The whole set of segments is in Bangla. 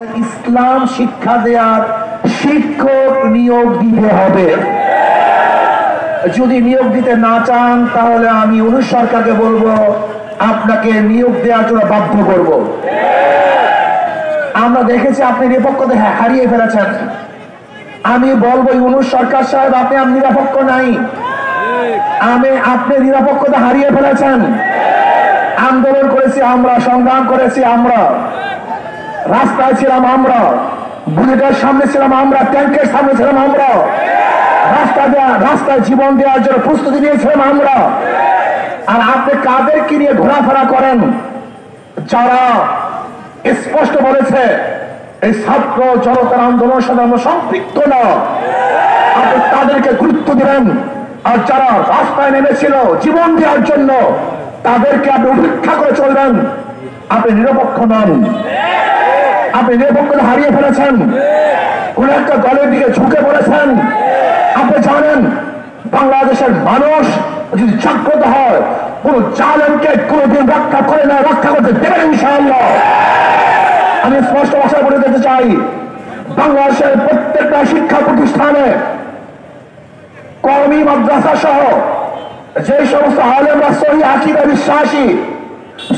ইসলাম শিক্ষা দেওয়ার শিক্ষক নিয়োগ দিতে হবে। যদি নিয়োগ দিতে না চান তাহলে আমি অনু সরকারকে বলবো আপনাকে নিয়োগ দেওয়ার জন্য বাধ্য করব। আমরা দেখেছি আপনি নিরপেক্ষতা হারিয়ে ফেলেছেন। আমি বলবো অনু সরকার সাহেব আপনি নিরপেক্ষ নাই, আপনি নিরপেক্ষতা হারিয়ে ফেলেছেন। আন্দোলন করেছি আমরা, সংগ্রাম করেছি আমরা, রাস্তায় ছিলাম আমরা, বুলেটের সামনে ছিলাম আমরা, ট্যাঙ্কের সামনে ছিলাম আমরা, রাস্তায় জীবন দেওয়ার জন্য প্রস্তুতি নিয়েছিলাম আমরা। আর আপনি কাদেরকে নিয়ে ঘোরাফেরা করেন যারা স্পষ্ট বলেছে এই ছাত্র জনতার আন্দোলনের সাথে আমরা সম্পৃক্ত না, আপনি তাদেরকে গুরুত্ব দিবেন। আর যারা রাস্তায় নেমেছিল জীবন দেওয়ার জন্য তাদেরকে আপনি উপেক্ষা করে চলবেন। আপনি নিরপেক্ষ নন, আপনি নিরপেক্ষতা হারিয়ে ফেলেছেন, কোন একটা দলের দিকে ঝুঁকে পড়েছেন। আপনি জানেন বাংলাদেশের মানুষ যদি জাগ্রত হয় কোন জালেমকে কোনদিন রক্ষা করে না, রক্ষা করতে দেবেন ইনশাআল্লাহ। আমি স্পষ্ট ভাষায় বলে দিতে চাই, বাংলাদেশের প্রত্যেকটা শিক্ষা প্রতিষ্ঠানে কওমি মাদ্রাসা সহ যে সমস্ত আলেমরা সহি আকীদা বিশ্বাসী,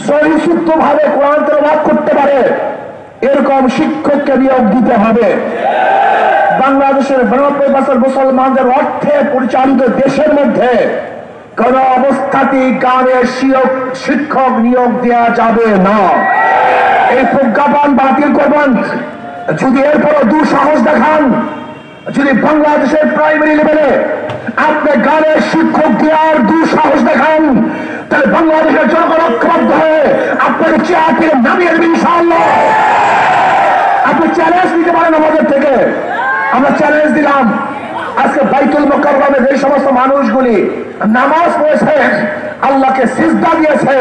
সহি শুদ্ধভাবে কোরআন তেলাওয়াত করতে পারে এরকম শিক্ষককে নিয়োগ দিতে হবে। বাংলাদেশের 92% মুসলমানদের অর্থে পরিচালিত দেশের মধ্যে কোন অবস্থাতেই গানের শিক্ষক নিয়োগ দেওয়া যাবে না। এই প্রজ্ঞাপন বাতিল করবেন। যদি এরপরও দুঃসাহস দেখান, যদি বাংলাদেশের প্রাইমারি লেভেলে আপনি গানের শিক্ষক দেওয়ার দুঃসাহস দেখান, তাহলে বাংলাদেশের জনগণ ঐক্যবদ্ধ হয়ে আপনাকে চেয়ার থেকে নামিয়ে দেবেন ইনশাআল্লাহ। আপনি চ্যালেঞ্জ দিতে পারেন আমাদের থেকে, আমরা চ্যালেঞ্জ দিলাম। আজকে বাইতুল মুকাররমে যে সমস্ত মানুষগুলি নামাজ পড়েছে, আল্লাহকে সিজদা দিয়েছে,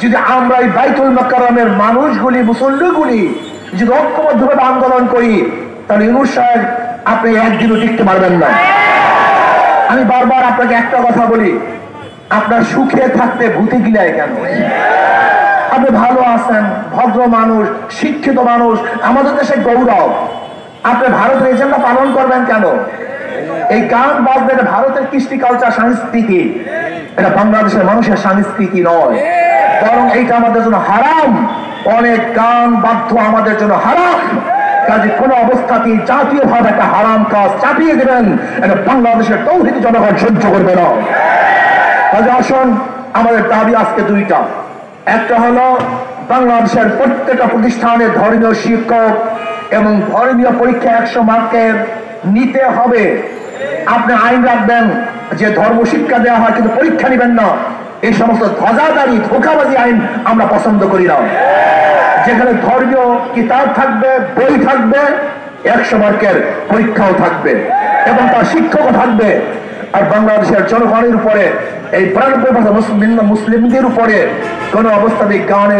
যদি আমরা এই বাইতুল মুকাররমের মানুষগুলি, মুসল্লিগুলি যদি ঐক্যবদ্ধভাবে আন্দোলন করি, তাহলে ইউনূস সাহেব আপনি একদিনও টিকতে পারবেন না। আমি বারবার আপনাকে একটা কথা বলি, আপনার সুখে থাকতে ভূতে গিলায় কেন? আপনি ভালো আছেন, ভদ্র মানুষ, শিক্ষিত মানুষ, আমাদের দেশে গৌরব। আপনি ভারতের এজেন্ডা পালন করবেন কেন? এই গান বাজবে এটা ভারতের কৃষ্টি কালচার সংস্কৃতি, এটা বাংলাদেশের মানুষের সংস্কৃতি নয়, বরং এইটা আমাদের জন্য হারাম। অনেক গান বাদ্য আমাদের জন্য হারাম। কাজে কোন অবস্থাতেই জাতীয় ভাবে একটা হারাম কাজ চাপিয়ে দেবেন, এটা বাংলাদেশের তৌহিদি জনগণ সহ্য করবে না। কাজে আসুন, আমাদের দাবি আজকে দুইটা। একটা হলো বাংলাদেশের প্রত্যেকটা প্রতিষ্ঠানে ধর্মীয় শিক্ষক এবং ধর্মীয় পরীক্ষা 100 মার্কের নিতে হবে। আপনি আইন রাখবেন যে ধর্ম শিক্ষা দেওয়া হয় কিন্তু পরীক্ষা নেবেন না। এই সমস্ত ধ্বজাদারি ধোঁকাবাজি আইন আমরা পছন্দ করি না। যেখানে ধর্মীয় কিতাব থাকবে, বই থাকবে, 100 মার্কের পরীক্ষাও থাকবে এবং তার শিক্ষকও থাকবে। আর বাংলাদেশের জনগণের উপরে এই 92% মুসলিমদের উপরে কোন অবস্থাতেই গানে